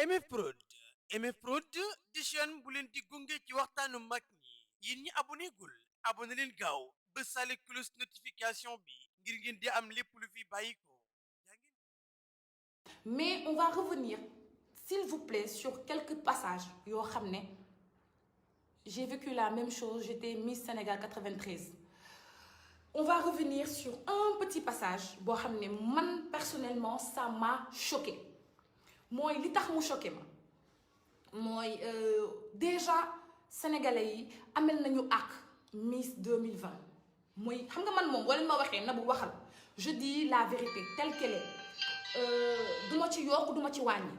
MF Prod MF Prod di chaîne bu leen di gunge ci waxtaanu mag ñi yéen ñi abonné gul abonné leen gaaw ba sale cloche notification bi ngir ngeen di am lépp lu fi bàyyi ko. Mais on va revenir s'il vous plaît sur quelques passages yoo xam ne j'ai vécu la même chose, j'étais Miss Sénégal 93. On va revenir sur un petit passage boo xam ne man personnellement ça m'a choqué mooy li tax mu choqué ma mooy déjà sénégalais yi amel nañu ak Miss 2020 mooy xam nga man moom wala ma waxee na bu waxal je dis la vérité telle qu'elle est du ma ci yokk du ma ci wàññi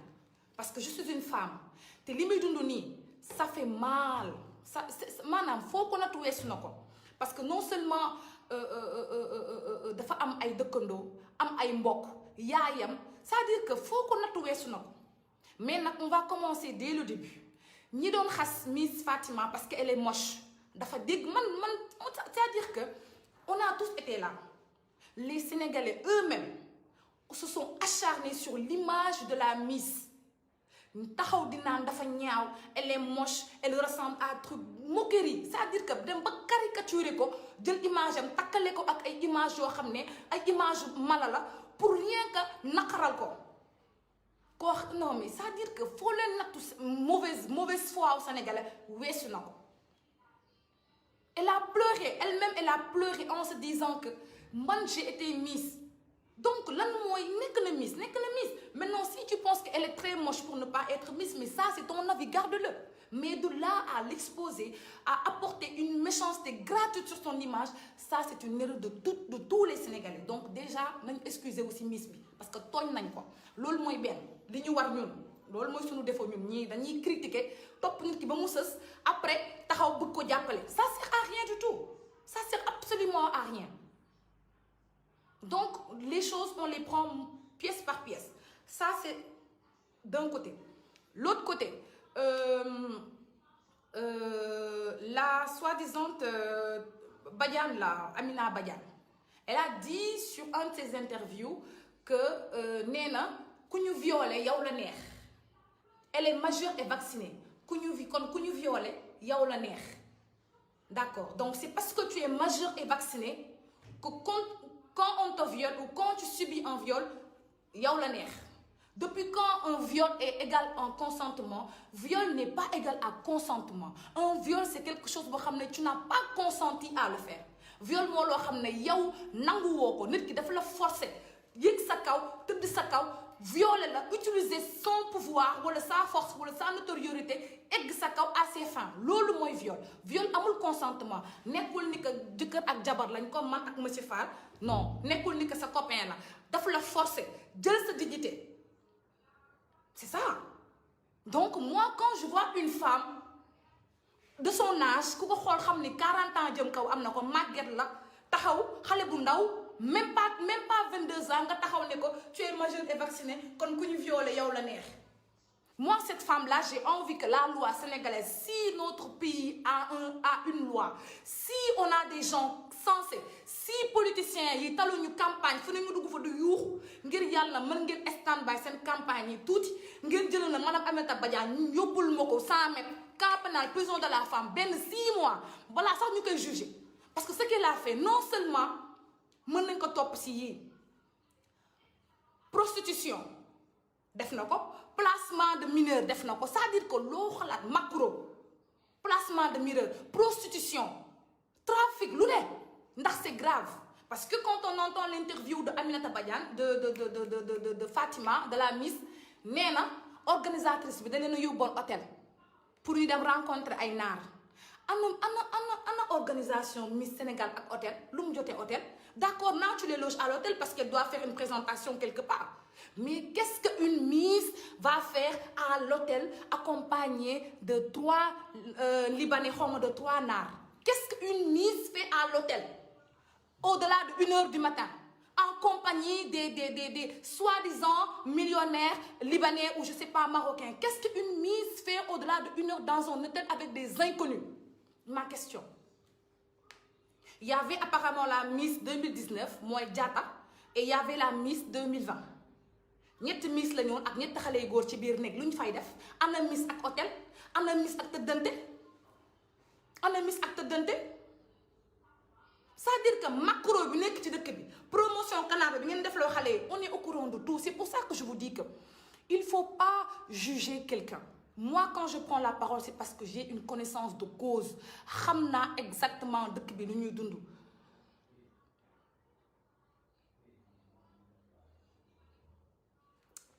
parce que je suis une femme te li muy dund nii ça fait mal ça maanaam foo ko natu weesu na ko parce que non seulement dafa am ay dëkkandoo am ay mbokk yaayam c'est-à-dire que foo ko nattu weesu na ko mais nag on va commencer dès le début ñi doon xas Miss Fatima parce que elle est moche dafa dégg man c'est-à-dire que on a tous été là les Sénégalais eux-mêmes se sont acharnés sur l'image de la Miss taxaw di naan dafa ñaaw elle est moche elle ressemble à truc moquerie c'est-à-dire que dem ba caricaturer ko jël image am takkale ko ak ay image yoo xam ne ay image mala la pour rien que naqaral ko koo non mais c'est-à-dire que foo leen nattu mauvaise foi au Sénégalais weesu na ko elle a pleuré elle-même elle a pleuré en se disant que man j'ai été Miss. Donc lan mooy nekk na Miss maintenant si tu penses qu'elle est très moche pour ne pas être Miss mais ça c'est ton avis, garde-le, mais de là à l'exposer à apporter une méchanceté gratuite sur son image, ça c'est une erreur de tous les Sénégalais. Donc déjà nañ excuser aussi Miss bi parce que tooñ nañ ko loolu mooy benn li ñu war ñun loolu mooy suñu défaut ñun ñii dañuy critiquer topp nit ki ba mu sës après taxaw bëgg ko jàppale, ça sert à rien du tout, ça sert absolument à rien. Donc, les choses, on les prend pièce par pièce. Ça, c'est d'un côté. L'autre côté, la soi-disant Badiane, là, Amina Badiane, elle a dit sur un de ses interviews que Nena, ku ñu violé, yow la neex. Elle est majeure et vaccinée. Ku ñu violé, yow la neex. D'accord. Donc, c'est parce que tu es majeure et vaccinée que quand on te viole ou quand tu subis un viol, yow la neex. Depuis quand un viol est égal à un consentement? Viol n'est pas égal à consentement. Un viol c'est quelque chose boo xam ne tu n'as pas consenti à le faire. Viol moo loo xam ne yow nanguwoo ko nit ki dafa la forcer yëg sa kaw tëdd sa kaw violer la utiliser son pouvoir wala sa force wala sa notoriété egg sa kaw à ses fins loolu mooy viol. Viol amul consentement nekkul ni que jëkkër ak jabar lañ comme man ak monsieur Fall non nekkul ni que sa copain la dafa la forcer jël sa dignité. C'est ça. Donc moi quand je vois une femme de son âge ku ko xool xam ni 40 ans jëm kaw am na ko màgget la taxaw xale bu ndaw même pas 22 ans nga taxaw ne ko tu es majeur et vacciné kon ku ñu violé yow la neex. Moi cette femme là j'ai envie que la loi sénégalaise, si notre pays a une loi, si on a des gens sensés, si politiciens yi taluñu campagne fu ne ñu dugg fa du yuuxu ngir yàlla mën ngeen stand by seen campagne yi tuuti ngeen jël na madame Aminata Badiane ñu yóbbul ma ko 100 mètres camp pénal prison de la femme benn 6 mois balaa sax ñu koy juger parce que ce qu'elle a fait non seulement mën nañ ko topp si yii prostitution def na ko placement de mineur def na ko c'est-à-dire que loo xalaat macro placement de mineur prostitution trafic lu ne ndax c'est grave parce que quand on entend l'interview de Aminata Badiane de Fatima de la Miss nee na organisatrice bi da leen a yóbboon hôtel pour ñu dem rencontrer ay naar ana organisation Miss Sénégal ak hôtel lu mu jotee hôtel d'accord naa tu les loges à l'hôtel parce qu'elle doit faire une présentation quelque part mais qu'est-ce qu'une Miss va faire à l'hôtel accompagnée de 3 Libanais xawma de 3 naar? Qu'est-ce qu'une Miss fait à l'hôtel au-delà de 1 heure du matin en compagnie des soi-disant millionnaires libanais ou je sais pas marocains? Qu'est-ce qu'une Miss fait au-delà de 1 heure dans un hôtel avec des inconnus? Ma question. Il y avait apparemment la Miss 2019 mooy Diatta et il y avait la Miss 2020 ñetti miss la ñoon ak ñetti xale yu góor ci biir néeg lu ñu fay def am na miss ak hôtel am na miss ak tëddante c'est-à-dire que macro bi nekk ci dëkk bi promotion canapé bi ngeen def loo xale yi on est au courant de tout. C'est pour ça que je vous dis que il faut pas juger quelqu'un. Moi quand je prends la parole c'est parce que j'ai une connaissance de cause xam naa exactement dëkk bi lu ñuy dund.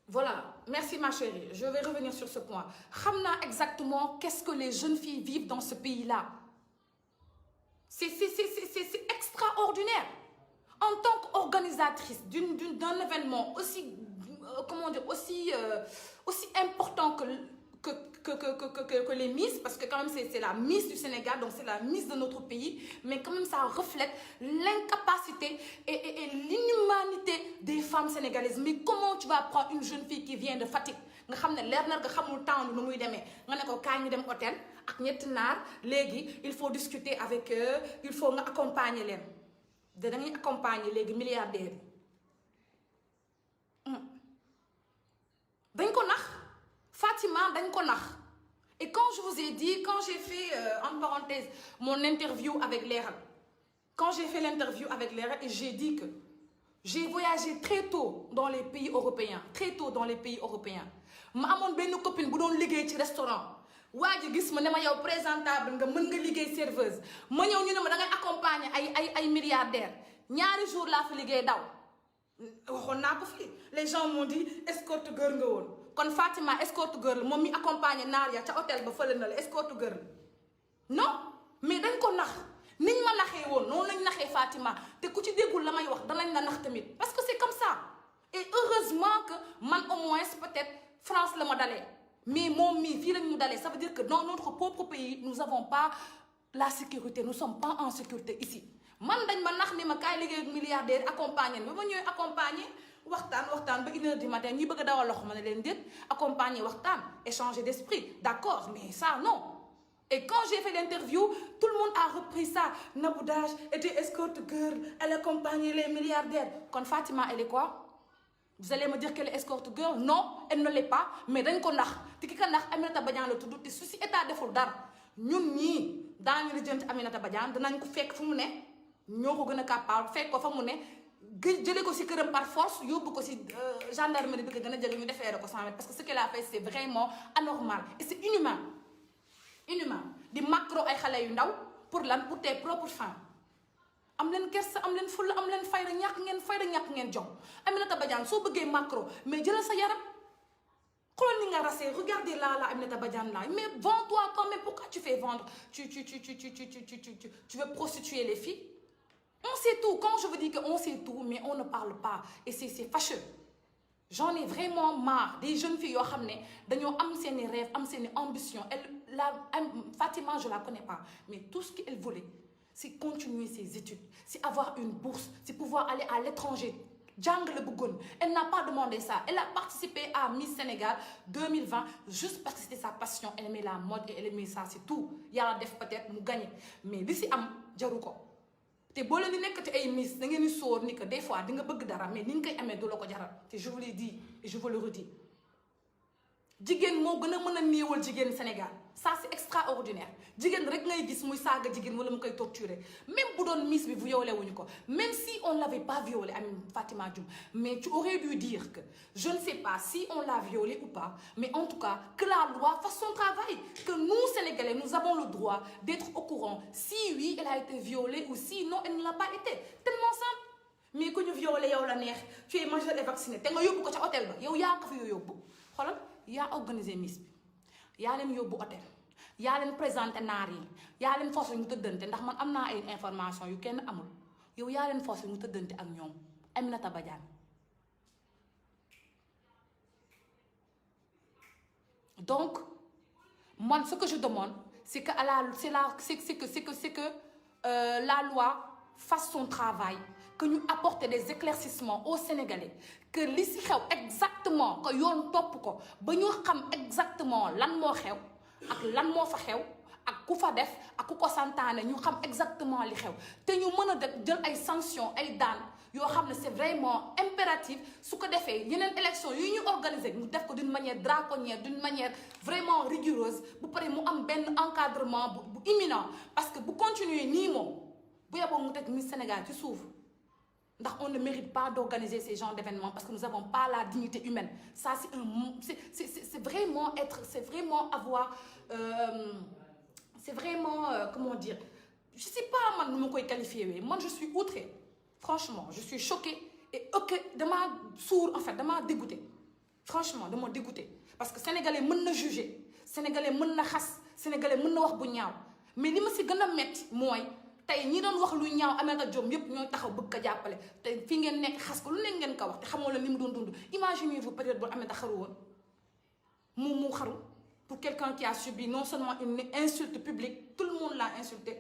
Voilà, merci ma chérie, je vais revenir sur ce point. Xam naa exactement qu'est-ce que les jeunes filles vivent dans ce pays-là. C'est extraordinaire. En tant qu'organisatrice d'un événement aussi, comment dire, aussi important que les Miss, parce que quand même c'est la Miss du Sénégal, donc c'est la Miss de notre pays, mais quand même ça reflète l'incapacité et l'inhumanité des femmes sénégalaises. Mais comment tu vas prendre une jeune fille qui vient de Fatick nga xam ne leer na nga xamul temps nu muy demee nga ne ko kaay ñu dem hôtel ak ñetti naar léegi il faut discuter avec eux il faut nga accompagner leen danañuy accompagner léegi milliardaires yi dañ ko nax Fatima dañ ko nax. Et quand je vous ai dit, quand j'ai fait en parenthèse mon interview avec Leral, quand j'ai fait l'interview avec Leral et j'ai dit que j'ai voyagé très tôt dans les pays européens ma amoon benn copine bu doon liggéey ci restaurant waa ji gis ma ne ma yow présentable nga mën nga liggéey serveuse ma ñëw ñu ne ma da ngay accompagner ay milliardaires ñaari jours laa fa liggéey daw waxoon naa ko fii les gens m'ont dit escorte girl nga woon kon Fatima escorte girl moom mi accompagner naar ya ca hôtel ba fële na la escorte girl non mais dañ ko nax niñ ma naxee woon noonu lañ naxee Fatima te ku ci déggul la may wax danañ la nax tamit parce que c'est comme ça et heureusement que man au moins peut-être France la ma dalee mais moom mii fii lañ mu dalee ça veut dire que dans notre propre pays nous avons pas la sécurité nous sommes pas en sécurité ici man dañ ma nax ni ma kaay liggéey milliardaire accompagner ba ma ñëwee accompagner waxtaan ba 1h du matin ñuy bëgg a dawal loxo ma ne leen déet accompagner waxtaan échanger d'esprit d'accord mais ça non. Et quand j'ai fait l'interview tout le monde a repris ça Nabou Dash était escort girl elle accompagnait les milliardaires kon Fatima elle est quoi. Vous allez me dire qu'elle est escort girl non elle ne l'est pas mais dañ ko nax te ki ka nax Aminata Badiane la tudd te su si état deful dara ñun ñii daañu la jënt Aminata Badiane danañ ko fekk fu mu ne ñoo ko gën a capable fekk ko fa mu ne jëlee ko si këram par force yóbbu ko si gendarmerie bi ko gën a jege ñu defeere ko 100 mètres parce que ce qu'elle a fait c'est vraiment anormal et c'est inhumain di macro ay xale yu ndaw pour lan pour tes propres fins am leen kersa am leen fulla am leen fayda ñàkk ngeen jom Aminata Badiane soo bëggee macro mais jëlal sa yaram xoolal ni nga rasé regardez là Aminata Badiane là mais vends-toi quand même pourquoi tu fais vendre tu veux prostituer les filles on sait tout quand je vous dis que on sait tout mais on ne parle pas et c'est fâcheux j'en ai vraiment marre des jeunes filles yoo xam ne dañoo am seeni rêve am seeni ambition Fatima je la connais pas mais tout ce qu'elle voulait c'est continuer ses études c'est avoir une bourse c'est pouvoir aller à l'étranger jàng la bëggoon elle n'a pas demandé ça elle a participé à Miss Sénégal 2020 juste parce que c'était sa passion elle aimait la mode et elle aimait ça c'est tout yàlla def peut-être mu gagné mais li si am jaru ko te boo leen di nekkati ay Miss da ngeen di sóor ni que des fois di nga bëgg dara mais ni nga koy amee du la ko jaral te je vous l'ai dit et je vous le redis jigéen moo gën a mën a néewal jigéen Sénégal ça c'est extraordinaire jigéen rek ngay gis muy saaga jigéen wala mu koy torturer même bu doon Miss bi violé wuñu ko même si on l'avait pas violé Amine Fatima Dioum mais tu aurais dû dire que je ne sais pas si on l'a violé ou pas mais en tout cas que la loi fasse son travail que nous Sénégalais nous avons le droit d'être au courant si oui elle a été violée ou si non elle ne l'a pas été tellement simple mais ku ñu violé yow la neex tu es majeur et vacciné te nga yóbbu ko ca hôtel ba yow yaa ko fi yóbbu xoolal yaa organisé Miss bi yaa leen yóbbu hôtel yaa leen présenté naar yi yaa leen forcé ñu tëddante ndax man am naa ay information yu kenn amul yow yaa leen forcé ñu tëddante ak ñoom Aminata Badiane donc man ce que je demande c'est que la loi fasse son travail que ñu apporter des éclaircissements aux Sénégalais que li si xew exactement que yoon topp ko ba ñu xam exactement lan moo xew ak lan moo fa xew ak ku fa def ak ku ko santaane ñu xam exactement li xew te ñu mën a def jël ay sanctions ay daan yoo xam ne c'est vraiment impératif su ko defee yeneen élection yu ñu organiser mu def ko d'une manière draconnière d'une manière vraiment rigoureuse bu pare mu am benn encadrement bu imminent parce que bu continuer nii moom bu yeboo mu teg Miss Sénégal ci suuf ndax on ne mérite pas d'organiser ces genres d'événements parce que nous n'avons pas la dignité humaine ça c'est vraiment avoir c'est vraiment comment dire je sais pas man nu ma koy qualifier wee man je suis outrée franchement je suis choquée et ok damaa sourd en fait damaa dégoûtée franchement dama dégoûtée parce que sénégalais mën na juger sénégalais mën na xas sénégalais mën na wax bu ñaaw mais li ma si gën a metti mooy tey ñi doon wax lu ñaaw Aminata Diom yépp ñooy taxaw bëgg ko jàppale te fi ngeen nekk xas ko lu nekk ngeen ko wax te xamoo la li mu doon dund imaginez-vous période boo Aminata xaru woon mu xaru pour quelqu'un qui a subi non seulement une insulte publique tout le monde l'a insulté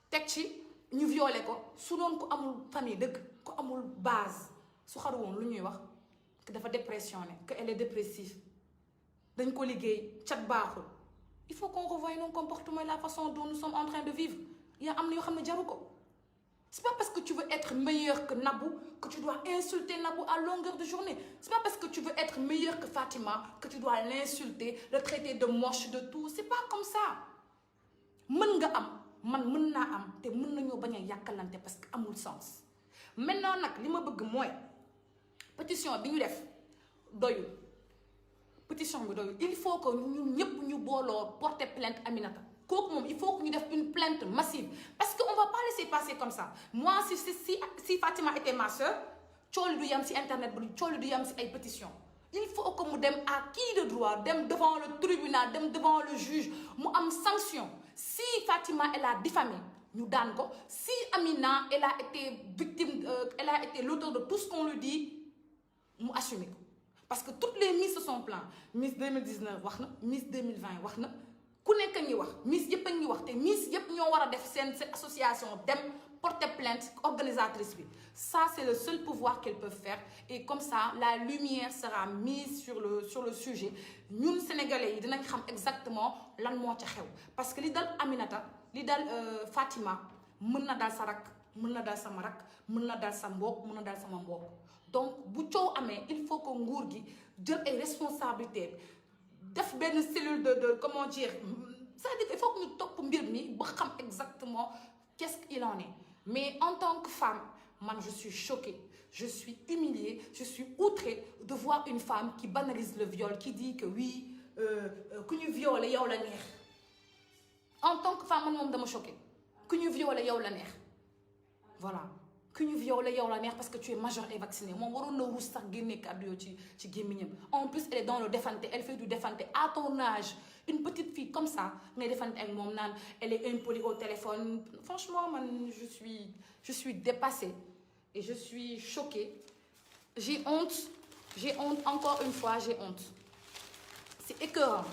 teg ci ñu violé ko su doon ko amul famille dëgg ko amul base su xaru woon lu ñuy wax que dafa dépressionné que elle est dépressive dañ ko liggéey cat baaxul il faut qu'on revoie nos comportements et la façon dont nous sommes en train de vivre yaa am na yoo xam ne jaru ko c'est pas parce que tu veux être meilleur que Nabou que tu dois insulter Nabou à longueur de journée c'est pas parce que tu veux être meilleur que Fatima que tu dois l'insulter le traiter de moche de tout c'est pas comme ça mën nga am man mën naa am te mën nañoo bañ a yàkkalante parce que amul sens maintenant nag li ma bëgg mooy pétition bi ñu def doyul pétition bi doyul il faut que ñun ñëpp ñu booloo porter plainte Aminata kooku moom il faut que ñu def une plainte massive parce que on va pas laisser passer comme ça moi si Fatima était ma sœur cooli du yam si internet bi cooli du yam si ay pétition il faut que mu dem à qui de droit dem devant le tribunal dem devant le juge mu am sanction si Fatima elle a diffamé ñu daan ko si Amina elle a été victime elle a été l'auteur de tout ce qu'on lui dit mu assumer ko parce que toutes les Miss se sont plaintes Miss 2019 wax na Miss 2020 wax na ku nekk a ngi wax Miss yëpp a ngi wax te Miss yëpp ñoo war a def seen association dem porter plainte organisatrice bi ça c'est le seul pouvoir qu'elles peuvent faire et comme ça la lumière sera mise sur le sujet ñun sénégalais yi dinañ xam exactement lan moo ca xew parce que li dal Aminata li dal Fatima mën na dal sa rak mën na dal sama rak mën na dal sa mbokk mën na dal sama mbokk donc bu coow amee il faut que nguur gi jël ay responsabilités def benn cellule de comment dire c'est-à-dire il faut que ñu topp mbir mi ba xam exactement qu'est-ce qu'il en est mais en tant que femme man je suis choquée je suis humiliée je suis outrée de voir une femme qui banalise le viol qui dit que oui ku ñu violé yow la neex en tant que femme man moom dama choquée ku ñu violé yow la neex voilà ku ñu violé yow la neex parce que tu es majeur et vacciné moom waroon na ruus sax génne kàddu yow ci gémmiñam en plus elle est dans le défante elle fait du défante à ton âge une petite fille comme ça ngay défante ak moom naan elle est impolie au téléphone franchement man je suis dépassée et je suis choquée j'ai honte encore une fois j'ai honte c'est écœurant